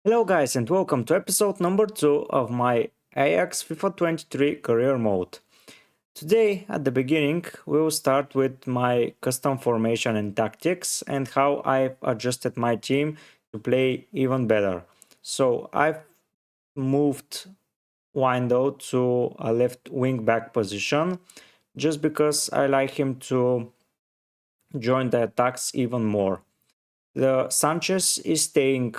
Hello guys and welcome to episode number 2 of my Ajax FIFA 23 career mode. Today at the beginning we will start with my custom formation and tactics and how I've adjusted my team to play even better. So I've moved Windo to a left wing back position just because I like him to join the attacks even more. The Sanchez is staying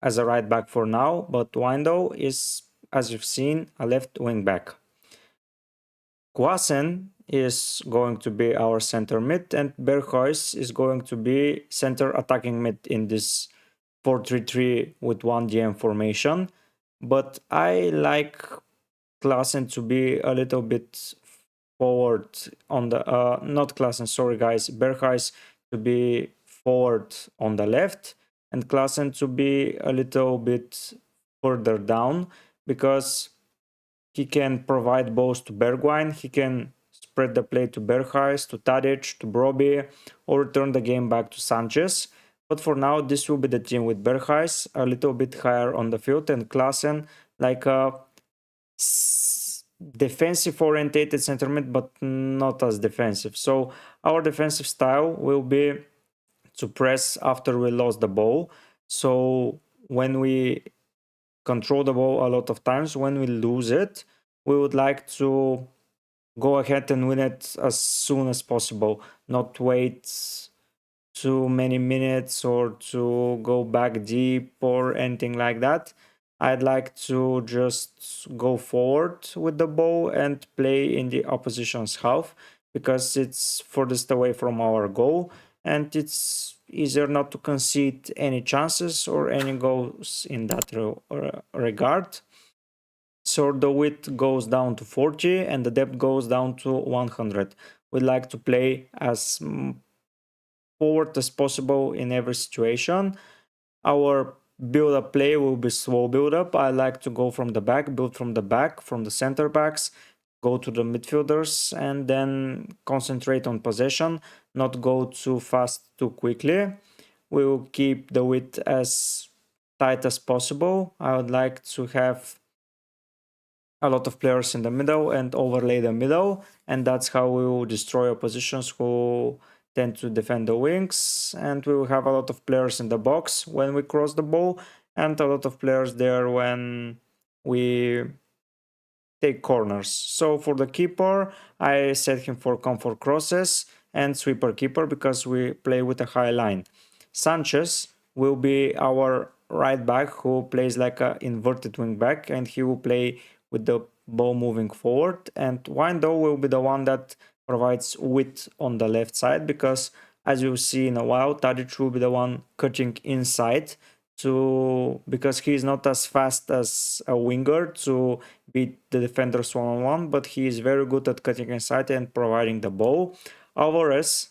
as a right back for now, but Windo is, as you've seen, a left wing back. Kwaasen is going to be our center mid, and Berghuis is going to be center attacking mid in this 4-3-3 with one DM formation. But I like Klaassen to be a little bit forward on the not Klaassen, sorry guys, Berghuis to be forward on the left and Klaassen to be a little bit further down because he can provide both to Bergwijn, he can spread the play to Berghuis, to Tadic, to Brobbey, or return the game back to Sanchez. But for now, this will be the team with Berghuis a little bit higher on the field and Klaassen like a defensive orientated center mid, but not as defensive. So our defensive style will be to press after we lost the ball. So when we control the ball a lot of times, when we lose it, we would like to go ahead and win it as soon as possible, not wait too many minutes or to go back deep or anything like that. I'd like to just go forward with the ball and play in the opposition's half because it's furthest away from our goal and it's easier not to concede any chances or any goals in that regard. So the width goes down to 40 and the depth goes down to 100. We'd like to play as forward as possible in every situation. Our build up play will be slow build up. I like to go from the back, build from the back, from the center backs, go to the midfielders, and then concentrate on possession, not go too fast too quickly. We will keep the width as tight as possible. I would like to have a lot of players in the middle and overlay the middle, and that's how we will destroy oppositions who tend to defend the wings, and we will have a lot of players in the box when we cross the ball and a lot of players there when we take corners. So for the keeper, I set him for comfort crosses and sweeper keeper because we play with a high line. Sanchez will be our right back who plays like an inverted wing back and he will play with the ball moving forward. And Windo will be the one that provides width on the left side because as you'll see in a while, Tadic will be the one cutting inside to because he's not as fast as a winger to beat the defenders one on one, but he is very good at cutting inside and providing the ball. Alvarez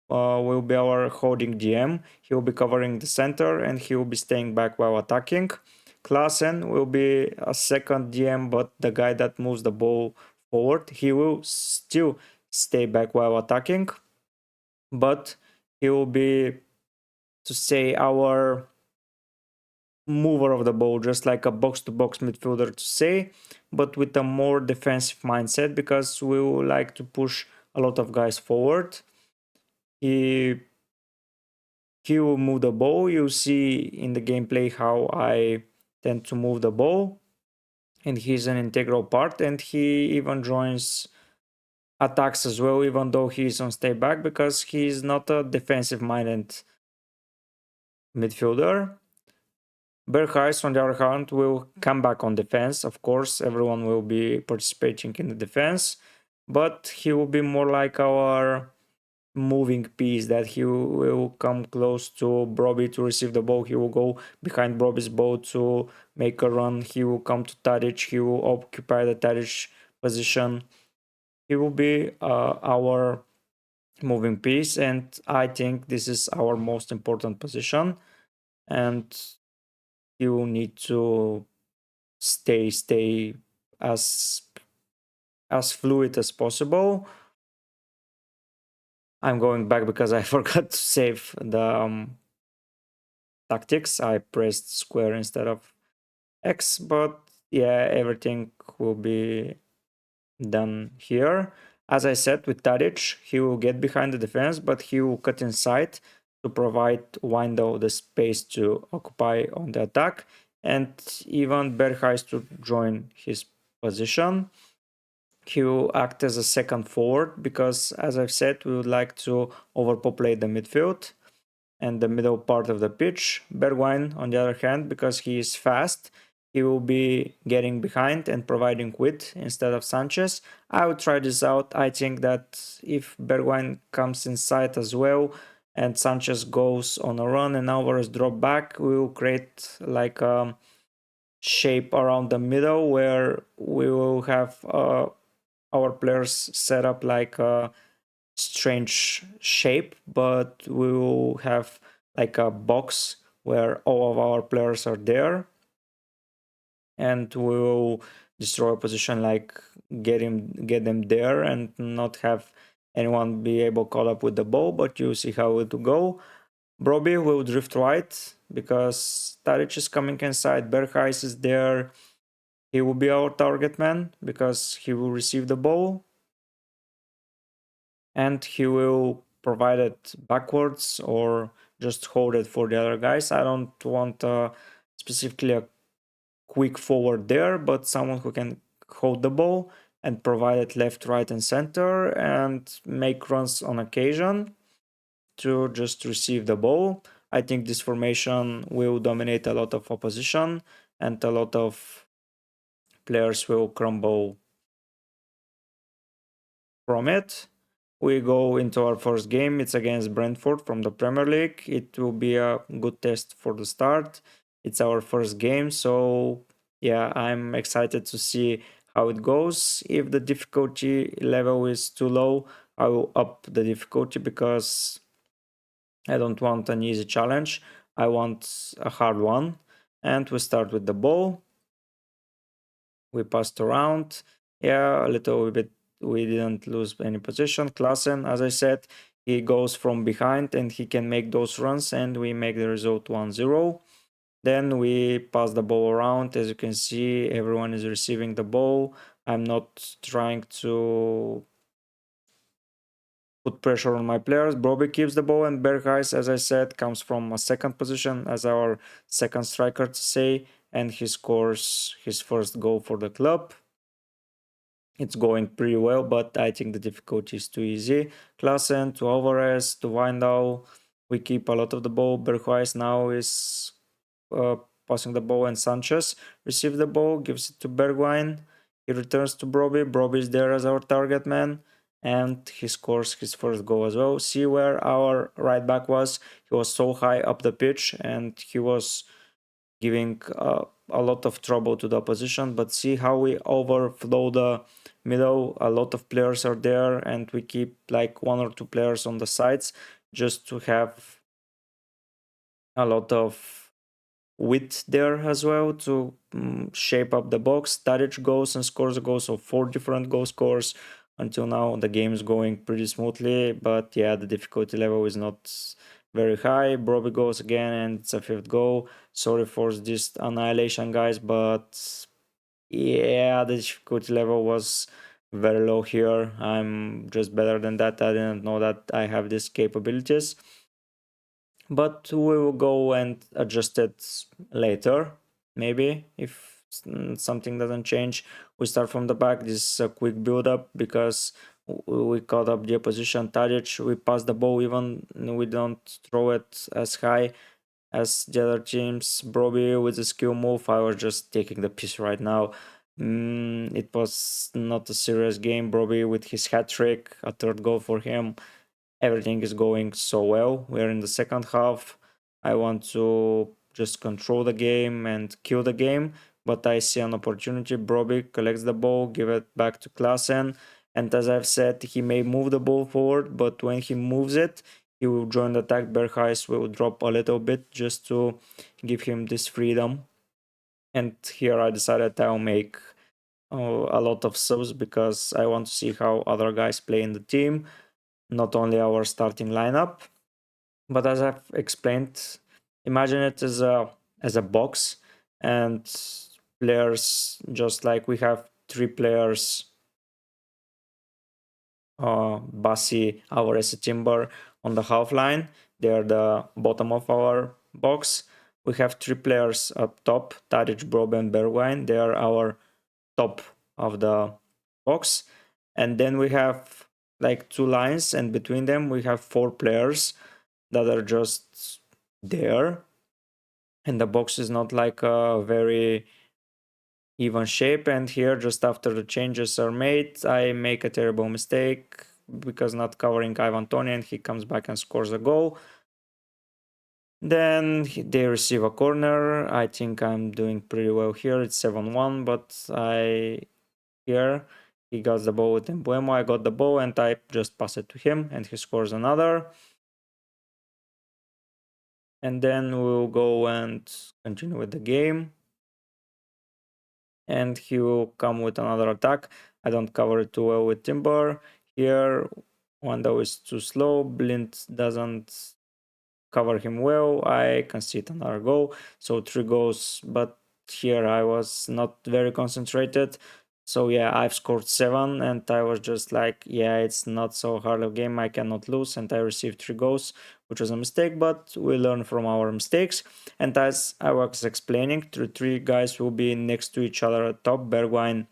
will be our holding GM. He will be covering the center and he will be staying back while attacking. Klaassen will be a second GM, but the guy that moves the ball forward. He will still stay back while attacking, but he will be, to say, our mover of the ball, just like a box to box midfielder to say, but with a more defensive mindset because we would like to push a lot of guys forward. He he will move the ball. You see in the gameplay how I tend to move the ball, and he's an integral part. And he even joins attacks as well, even though he's on stay back because he's not a defensive minded midfielder. Berghuis, on the other hand, will come back on defense. Of course, everyone will be participating in the defense, but he will be more like our moving piece that he will come close to Brobbey to receive the ball. He will go behind Brobbey's ball to make a run. He will come to Tadic. He will occupy the Tadic position. He will be our moving piece, and I think this is our most important position. And you need to stay as fluid as possible. I'm going back because I forgot to save tactics. I pressed square instead of X, but yeah, everything will be done here. As I said with Tadic, he will get behind the defense, but he will cut inside to provide window the space to occupy on the attack, and even Berghuis to join his position. He will act as a second forward because, as I've said, we would like to overpopulate the midfield and the middle part of the pitch. Bergwijn, on the other hand, because he is fast, he will be getting behind and providing width instead of Sanchez. I will try this out. I think that if Bergwijn comes inside as well and Sanchez goes on a run and Alvarez drop back, we will create like a shape around the middle where we will have our players set up like a strange shape, but we will have like a box where all of our players are there, and we will destroy a position like get them there and not have anyone be able caught up with the ball. But you see how it will go. Broby will drift right because Tadic is coming inside. Berghuis is there. He will be our target man because he will receive the ball and he will provide it backwards or just hold it for the other guys. I don't want specifically a quick forward there, but someone who can hold the ball and provide it left, right, and center and make runs on occasion to just receive the ball. I think this formation will dominate a lot of opposition and a lot of players will crumble from it. We go into our first game. It's against Brentford from the Premier League. It will be a good test for the start. It's our first game, so yeah, I'm excited to see how it goes. If the difficulty level is too low, I will up the difficulty because I don't want an easy challenge. I want a hard one. And we start with the ball. We passed around. Yeah, a little bit. We didn't lose any position. Klassen, as I said, he goes from behind and he can make those runs, and we make the result 1-0. Then we pass the ball around. As you can see, everyone is receiving the ball. I'm not trying to put pressure on my players. Broby keeps the ball, and Berghuis, as I said, comes from a second position as our second striker to say, and he scores his first goal for the club. It's going pretty well, but I think the difficulty is too easy. Klassen to Alvarez to Windau. We keep a lot of the ball. Berghuis now is passing the ball, and Sanchez receives the ball, gives it to Bergwijn. He returns to Broby. Broby is there as our target man, and he scores his first goal as well. See where our right back was? He was so high up the pitch, and he was giving a lot of trouble to the opposition. But see how we overflow the middle. A lot of players are there, and we keep like one or two players on the sides just to have a lot of width there as well to shape up the box. Tadic goes and scores a goal, so 4 different goal scores. Until now, the game is going pretty smoothly, but yeah, the difficulty level is not very high. Broby goes again, and it's a 5th goal. Sorry for this annihilation, guys, but yeah, the difficulty level was very low here. I'm just better than that. I didn't know that I have these capabilities, but we will go and adjust it later, maybe if something doesn't change. We start from the back. This is a quick build up because we caught up the opposition. Tadic, we pass the ball, even we don't throw it as high as the other teams. Broby with a skill move. I was just taking the piss right now. It was not a serious game. Broby with his hat trick, a 3rd goal for him. Everything is going so well. We're in the second half. I want to just control the game and kill the game, but I see an opportunity. Broby collects the ball, give it back to Klassen, and as I've said, he may move the ball forward, but when he moves it, he will join the attack. Berghuis will drop a little bit just to give him this freedom. And here I decided I'll make a lot of subs because I want to see how other guys play in the team, not only our starting lineup. But as I've explained, Imagine it as a box, and players, just like we have three players, Bassi, Alvarez, and Timber on the half line. They are the bottom of our box. We have three players up top, Tadic, Brob, and Bergwijn. They are our top of the box. And then we have like two lines, and between them we have four players that are just there. And the box is not like a very even shape. And here, just after the changes are made, I make a terrible mistake because not covering Ivan Tony, and he comes back and scores a goal. Then they receive a corner. I think I'm doing pretty well here. It's 7-1, but I here he got the ball with Embuemo. I got the ball and I just pass it to him, and he scores another. And then we'll go and continue with the game. And he will come with another attack. I don't cover it too well with Timber. Here, Wando is too slow. Blind doesn't cover him well. I concede another goal. So 3 goals, but here I was not very concentrated. So yeah, I've scored 7, and I was just like, yeah, it's not so hard a game. I cannot lose, and I received 3 goals, which was a mistake, but we learn from our mistakes. And as I was explaining, the three guys will be next to each other at top: Bergwijn,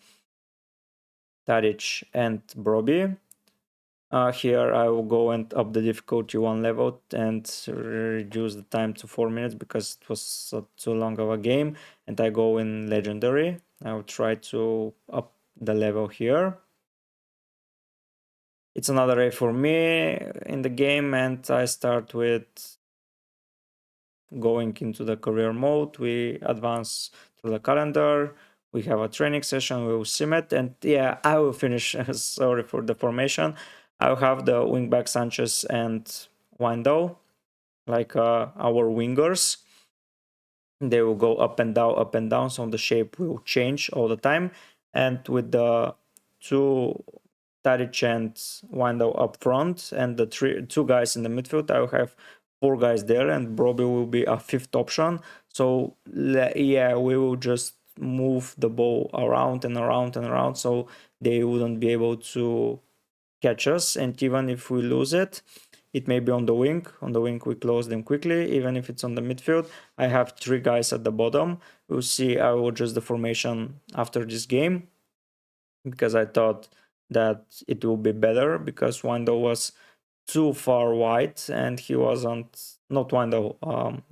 Tadic, and Broby. Here I will go and up the difficulty 1 level and reduce the time to 4 minutes because it was too long of a game, and I go in legendary. I will try to up the level here. It's another A for me in the game, and I start with going into the career mode. We advance through the calendar. We have a training session. We will sim it, and yeah, I will finish. Sorry for the formation. I'll have the wingback Sanchez and Wando, like our wingers. They will go up and down, up and down, so the shape will change all the time. And with the two Tadic and Wando up front, and the two guys in the midfield, I will have 4 guys there, and Broby will be a fifth option. So yeah, we will just move the ball around and around and around, so they wouldn't be able to catch us. And even if we lose it, it may be on the wing. On the wing, we close them quickly. Even if it's on the midfield, I have 3 guys at the bottom. We'll see. I will adjust the formation after this game because I thought that it will be better because Wando was too far wide and he wasn't. Not Wando,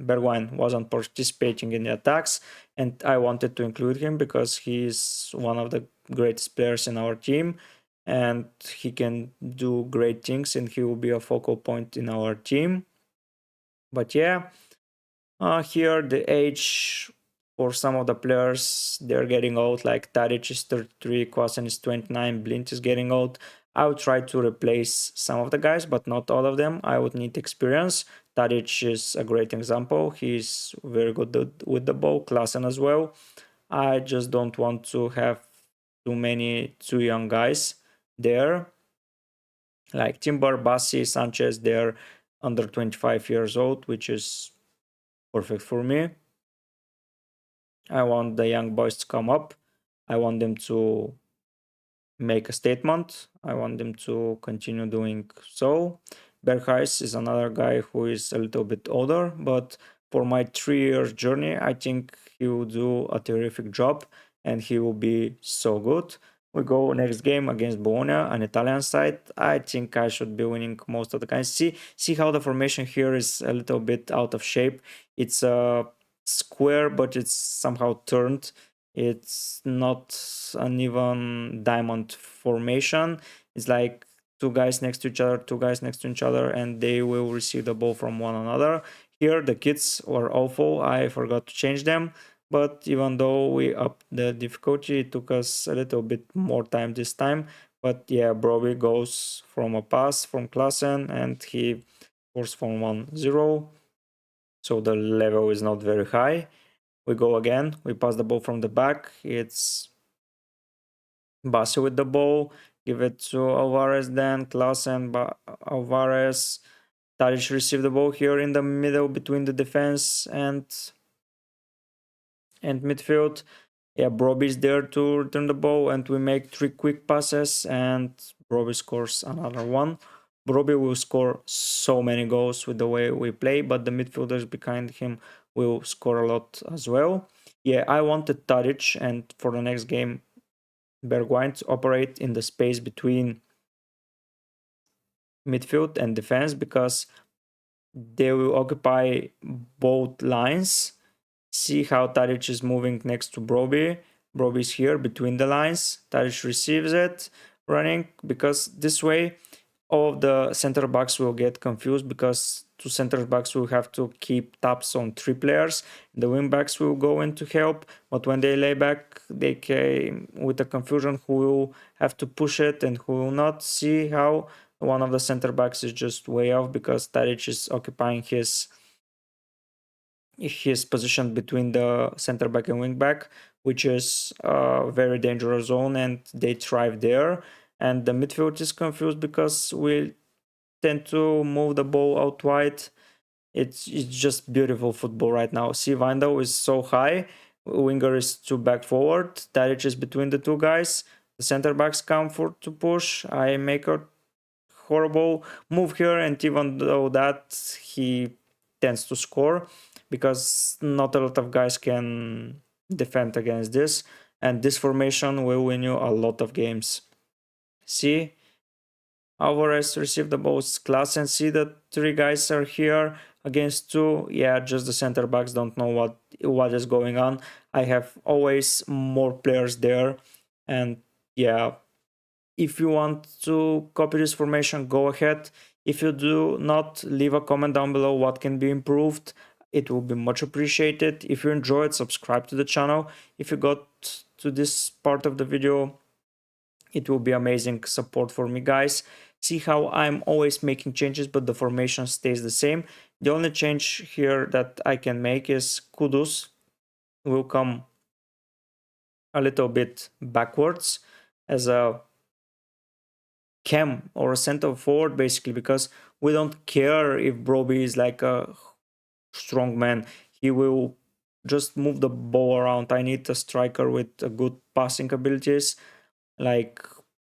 Bergwijn wasn't participating in the attacks, and I wanted to include him because he's one of the greatest players in our team, and he can do great things, and he will be a focal point in our team. But yeah, here the age for some of the players, they're getting old. Like Tadic is 33, Kwasen is 29, Blint is getting old. I would try to replace some of the guys, but not all of them. I would need experience. Tadic is a great example. He's very good with the ball, Klassen as well. I just don't want to have too young guys there. Like Timber, Bassi, Sanchez, they're under 25 years old, which is perfect for me. I want the young boys to come up. I want them to make a statement. I want them to continue doing so. Berghuis is another guy who is a little bit older, but for my 3 years journey, I think he will do a terrific job and he will be so good. We go next game against Bologna, an Italian side. I think I should be winning most of the guys. See how the formation here is a little bit out of shape. It's a square, but it's somehow turned. It's not an even diamond formation. It's like 2 guys next to each other, 2 guys next to each other, and they will receive the ball from one another. Here, the kits were awful. I forgot to change them. But even though we upped the difficulty, it took us a little bit more time this time. But yeah, Broby goes from a pass from Klassen and he scores from 1-0. So the level is not very high. We go again. We pass the ball from the back. It's Bassi with the ball. Give it to Alvarez then. Klassen, Alvarez. Tadic received the ball here in the middle between the defense and midfield. Yeah, Broby is there to return the ball, and we make 3 quick passes, and Broby scores another one. Broby will score so many goals with the way we play, but the midfielders behind him will score a lot as well. Yeah, I wanted Tadic, and for the next game, Bergwijn to operate in the space between midfield and defense because they will occupy both lines. See how Tadic is moving next to Broby. Broby is here between the lines. Tadic receives it, running, because this way all of the center backs will get confused because 2 center backs will have to keep tabs on 3 players. The wing backs will go in to help, but when they lay back, they came with a confusion who will have to push it and who will not. See how one of the center backs is just way off because Tadic is occupying his position between the center back and wing back, which is a very dangerous zone, and they thrive there. And the midfield is confused because we tend to move the ball out wide. It's just beautiful football right now. See, Windel is so high. Winger is too back forward. Tadic is between the 2 guys. The center backs come for to push. I make a horrible move here, and even though that, he tends to score because not a lot of guys can defend against this, and this formation will win you a lot of games. See, Alvarez received the most class, and see that 3 guys are here against 2. Yeah, just the center backs don't know what is going on. I have always more players there, and yeah, if you want to copy this formation, go ahead. If you do not, leave a comment down below what can be improved. It will be much appreciated. If you enjoyed, subscribe to the channel. If you got to this part of the video, it will be amazing support for me, guys. See how I'm always making changes, but the formation stays the same. The only change here that I can make is Kudus will come a little bit backwards as a cam or a center forward, basically, because we don't care if Broby is like a strong man. He will just move the ball around. I need a striker with a good passing abilities. Like,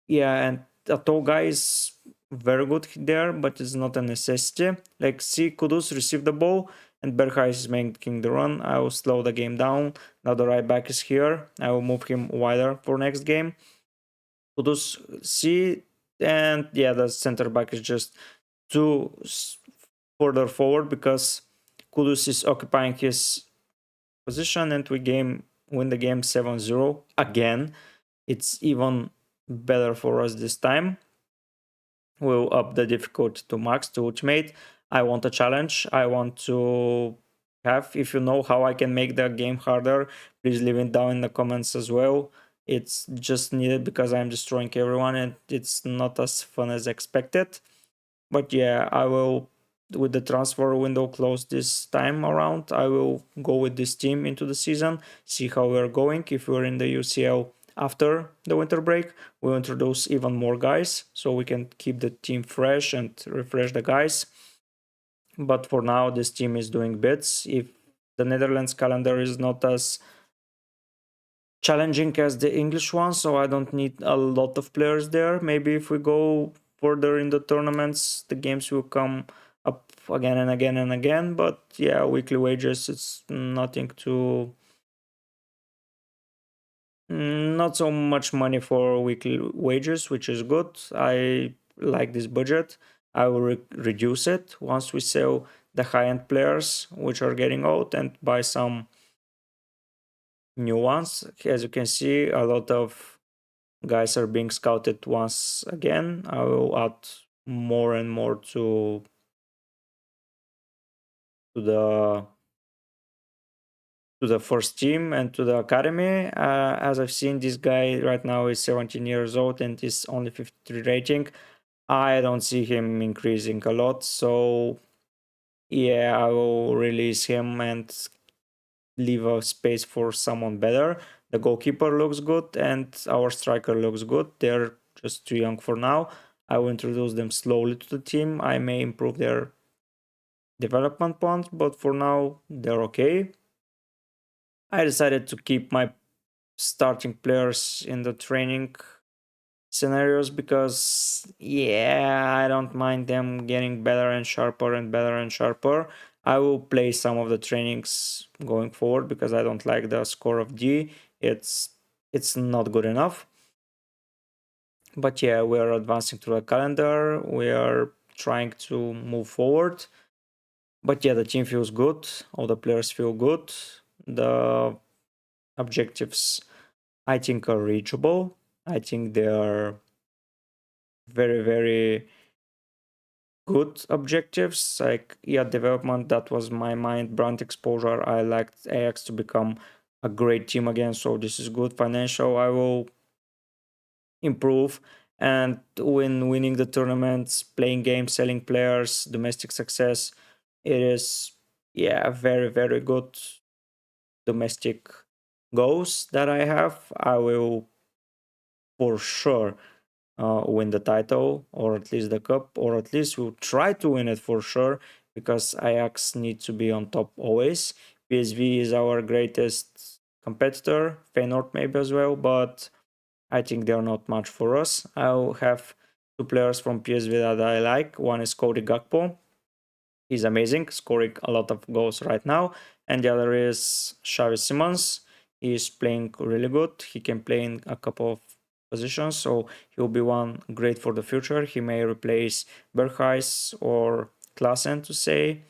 yeah, and a tall guy is very good there, but it's not a necessity. Like, see, Kudus receive the ball and Berghuis is making the run. I will slow the game down. Now the right back is here. I will move him wider for next game. Kudus, see, and yeah, the center back is just too further forward because Kudus is occupying his position, and we win the game 7-0 again. It's even better for us this time. We'll up the difficulty to max, to ultimate. I want a challenge. I want to have, if you know how I can make the game harder, please leave it down in the comments as well. It's just needed because I'm destroying everyone and it's not as fun as expected. But yeah, I will, with the transfer window closed this time around, I will go with this team into the season, see how we're going. If we're in the UCL after the winter break, we'll introduce even more guys so we can keep the team fresh and refresh the guys. But for now, this team is doing bits. If the Netherlands calendar is not as challenging as the English one, so I don't need a lot of players there. Maybe if we go further in the tournaments, the games will come up again and again and again. But yeah, weekly wages, it's nothing to... Not so much money for weekly wages, which is good. I like this budget. I will reduce it once we sell the high-end players, which are getting old, and buy some new ones. As you can see, a lot of guys are being scouted once again. I will add more and more to the first team and to the academy. As I've seen, this guy right now is 17 years old and is only 53 rating. I don't see him increasing a lot, so yeah, I will release him and leave a space for someone better. The goalkeeper looks good and our striker looks good. They're just too young for now. I will introduce them slowly to the team. I may improve their development points, but for now they're okay. I decided to keep my starting players in the training scenarios because yeah, I don't mind them getting better and sharper and better and sharper. I will play some of the trainings going forward because I don't like the score of G. It's not good enough. But yeah, we are advancing through a calendar. We are trying to move forward. But yeah, the team feels good. All the players feel good. The objectives, I think, are reachable. I think they are very, very good objectives. Like, yeah, development, that was my mind. Brand exposure, I liked Ajax to become a great team again. So this is good. Financial, I will improve. And when winning the tournaments, playing games, selling players, domestic success, it is, yeah, very, very good domestic goals that I have. I will for sure win the title, or at least the cup, or at least we'll try to win it for sure, because Ajax needs to be on top always. PSV is our greatest competitor, Feyenoord maybe as well, but I think they're not much for us. I'll have two players from PSV that I like. One is Cody Gakpo. He's amazing, scoring a lot of goals right now. And the other is Xavi Simons. He's playing really good. He can play in a couple of positions, so he'll be one great for the future. He may replace Berghuis or Klaassen to say,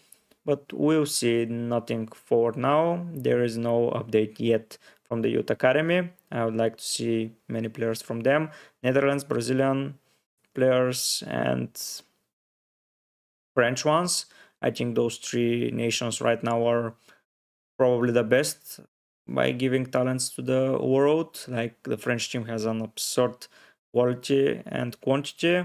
but we'll see. Nothing for now. There is no update yet from the Youth Academy. I would like to see many players from them. Netherlands, Brazilian players, and French ones. I think those three nations right now are probably the best by giving talents to the world. Like, the French team has an absurd quality and quantity.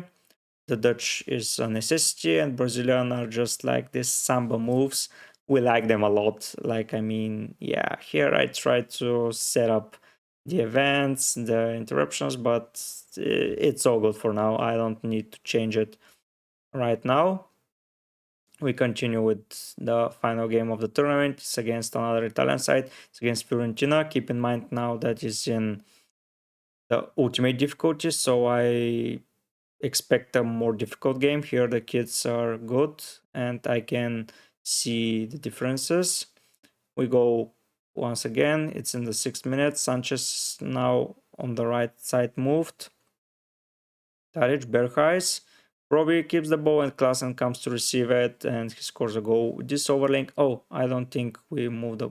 The Dutch is a necessity, and Brazilian are just like this samba moves. We like them a lot. Like, I mean, yeah, here I try to set up the events, the interruptions, but it's all good for now. I don't need to change it right now. We continue with the final game of the tournament. It's against another Italian side. It's against Fiorentina. Keep in mind now that it's in the ultimate difficulty, so I expect a more difficult game. Here the kids are good and I can see the differences. We go once again. It's in the 6th minute. Sanchez now on the right side moved. Tadic, Berghuis. Robbie keeps the ball and Klaassen comes to receive it and he scores a goal. This overlink, oh, I don't think we moved the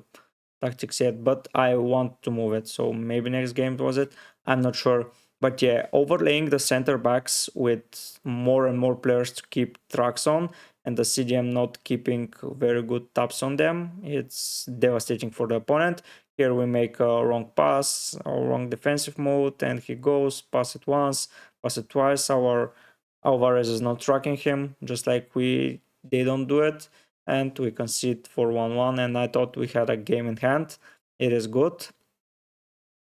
tactics yet, but I want to move it. So maybe next game was it? I'm not sure. But yeah, overlaying the center backs with more and more players to keep tracks on, and the CDM not keeping very good taps on them, it's devastating for the opponent. Here we make a wrong pass or wrong defensive mode, and he goes, pass it once, pass it twice. Our Alvarez is not tracking him, just like they don't do it, and we concede for 1-1. And I thought we had a game in hand. It is good.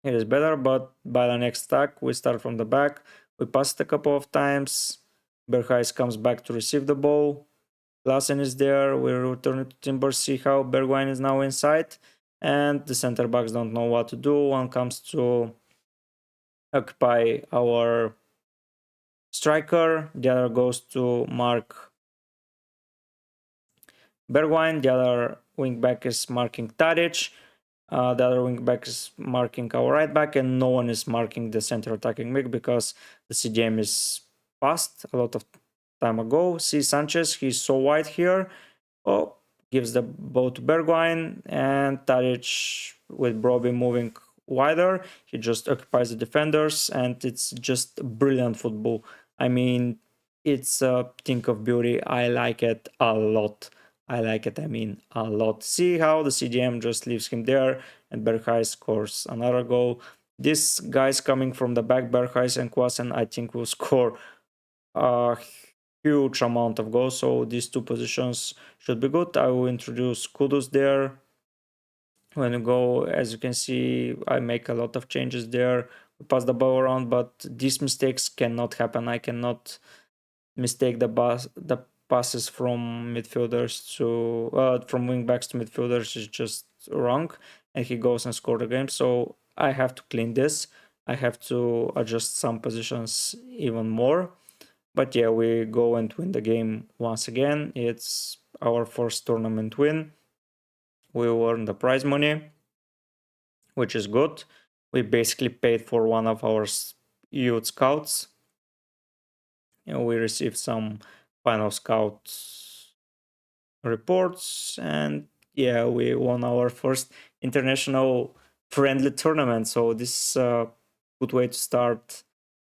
It is better, but by the next attack, we start from the back. We pass it a couple of times. Berghuis comes back to receive the ball. Klaassen is there. We return it to Timber. See how Bergwijn is now inside. And the center backs don't know what to do. One comes to occupy our striker. The other goes to mark Bergwijn. The other wing back is marking Tadic. The other wing back is marking our right back, and no one is marking the center attacking mid because the CDM is passed a lot of time ago. See Sanchez, he's so wide here. Oh, gives the ball to Bergwijn, and Tadic with Broby moving wider. He just occupies the defenders, and it's just brilliant football. I mean, it's a thing of beauty. I like it a lot. I like it, I mean, a lot. See how the CDM just leaves him there, and Berghuis scores another goal. This guy's coming from the back, Berghuis and Kwaassen, I think will score a huge amount of goals. So these two positions should be good. I will introduce Kudus there. When you go, as you can see, I make a lot of changes there. We pass the ball around, but these mistakes cannot happen. I cannot mistake the passes from midfielders to from wing backs to midfielders is just wrong, and he goes and scored the game. So I have to clean this. I have to adjust some positions even more. But yeah, we go and win the game once again. It's our first tournament win. We earned the prize money, which is good. We basically paid for one of our youth scouts. We received some final scout reports, and yeah, we won our first international friendly tournament. So this is a good way to start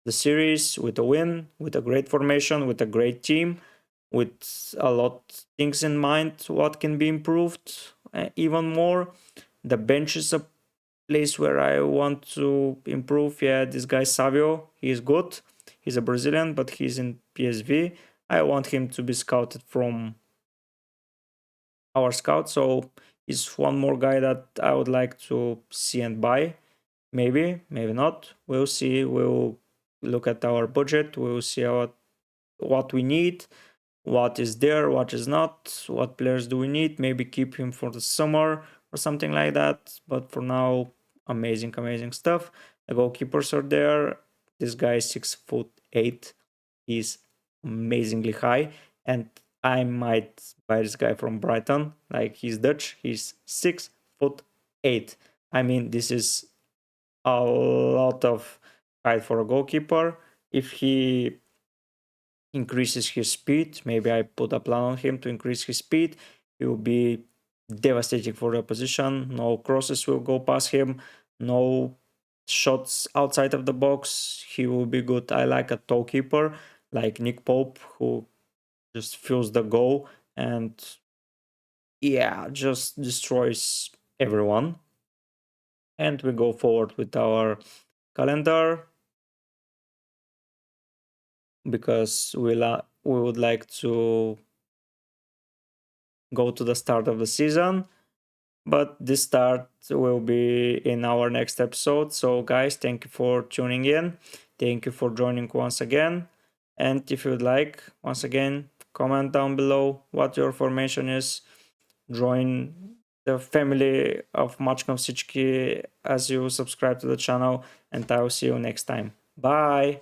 the series with a win, with a great formation, with a great team, with a lot things in mind. What can be improved even more? The bench is a place where I want to improve. Yeah, this guy Savio, he is good. He's a Brazilian, but he's in PSV. I want him to be scouted from our scout. So he's one more guy that I would like to see and buy. Maybe, maybe not. We'll see. We'll look at our budget. We'll see what we need, what is there, what is not, what players do we need. Maybe keep him for the summer or something like that. But for now, amazing, amazing stuff. The goalkeepers are there. This guy is 6'8". He's amazingly high, and I might buy this guy from Brighton. Like, he's Dutch. He's 6'8". I mean, this is a lot of height for a goalkeeper. If he increases his speed, maybe I put a plan on him to increase his speed, he will be devastating for the opposition. No crosses will go past him, no shots outside of the box. He will be good. I like a tall keeper like Nick Pope, who just fills the goal and yeah, just destroys everyone. And we go forward with our calendar because we would like to go to the start of the season, but this start will be in our next episode. So guys, thank you for tuning in, thank you for joining once again, and if you'd like, once again, comment down below what your formation is. Join the family of Maczką Siczki as you subscribe to the channel, and I will see you next time. Bye.